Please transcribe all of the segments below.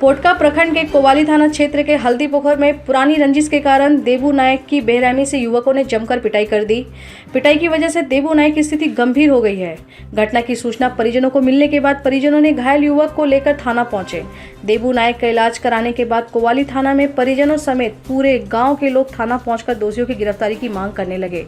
पोटका प्रखंड के कोवाली थाना क्षेत्र के हल्दी पोखर में पुरानी रंजिश के कारण देबू नायक की बेरहमी से युवकों ने जमकर पिटाई कर दी। पिटाई की वजह से देबू नायक की स्थिति गंभीर हो गई है। घटना की सूचना परिजनों को मिलने के बाद परिजनों ने घायल युवक को लेकर थाना पहुंचे। देबू नायक का इलाज कराने के बाद कोवाली थाना में परिजनों समेत पूरे गाँव के लोग थाना पहुंचकर दोषियों की गिरफ्तारी की मांग करने लगे।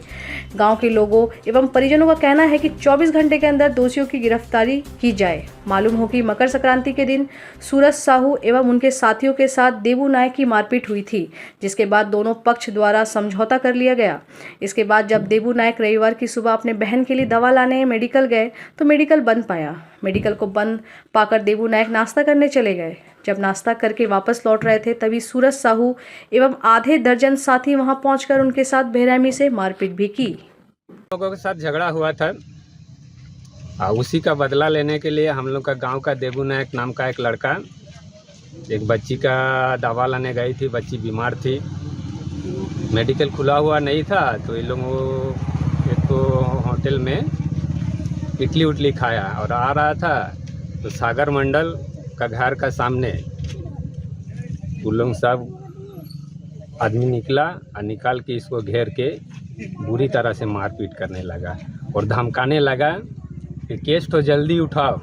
गाँव के लोगों एवं परिजनों का कहना है कि 24 घंटे के अंदर दोषियों की गिरफ्तारी की जाए। मालूम हो कि मकर संक्रांति के दिन सूरज साहू एवं उनके साथियों के साथ देबू नायक की मारपीट हुई थी, जिसके बाद दोनों पक्ष द्वारा समझौता कर लिया गया। इसके बाद जब देबू नायक रविवार की सुबह अपने बहन के लिए दवा लाने मेडिकल गए तो मेडिकल बंद पाया। मेडिकल को बंद पाकर देबू नायक नाश्ता करने चले गए। जब नाश्ता करके वापस लौट रहे थे तभी सूरज साहू एवं आधे दर्जन साथी वहां पहुंचकर उनके साथ बेरहमी से मारपीट भी की। लोगों के साथ झगड़ा हुआ था और उसी का बदला लेने के लिए हम लोग का गांव का देबू नायक नाम का एक लड़का एक बच्ची का दवा लाने गई थी। बच्ची बीमार थी, मेडिकल खुला हुआ नहीं था तो ये लोग एक तो होटल में इडली उडली खाया और आ रहा था तो सागर मंडल का घर का सामने उन लोग सब आदमी निकला और निकाल के इसको घेर के बुरी तरह से मारपीट करने लगा और धमकाने लगा कि केस तो जल्दी उठाओ,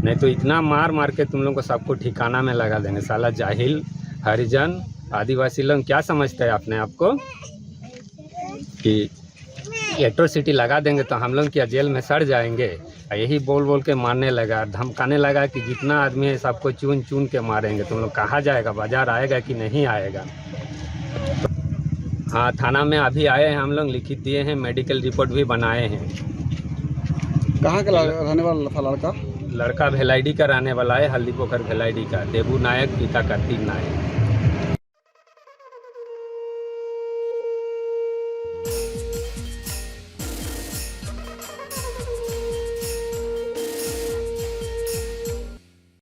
नहीं तो इतना मार मार के तुम लोग को सबको ठिकाना में लगा देंगे। साला जाहिल हरिजन आदिवासी लोग क्या समझते हैं अपने आप को कि एट्रोसिटी लगा देंगे तो हम लोग क्या जेल में सड़ जाएंगे। यही बोल बोल के मारने लगा, धमकाने लगा कि जितना आदमी है सबको चुन चुन के मारेंगे। तुम लोग कहाँ जाएगा, बाजार आएगा कि नहीं आएगा। हाँ, थाना में अभी आए हैं हम लोग, लिखित दिए हैं, मेडिकल रिपोर्ट भी बनाए हैं। कहाँ का रहने वाला था लड़का? लड़का भेलाईडी का रहने वाला है, हल्दी पोखर भेलाईडी का। देबू नायक पिता कार्तिक नायक।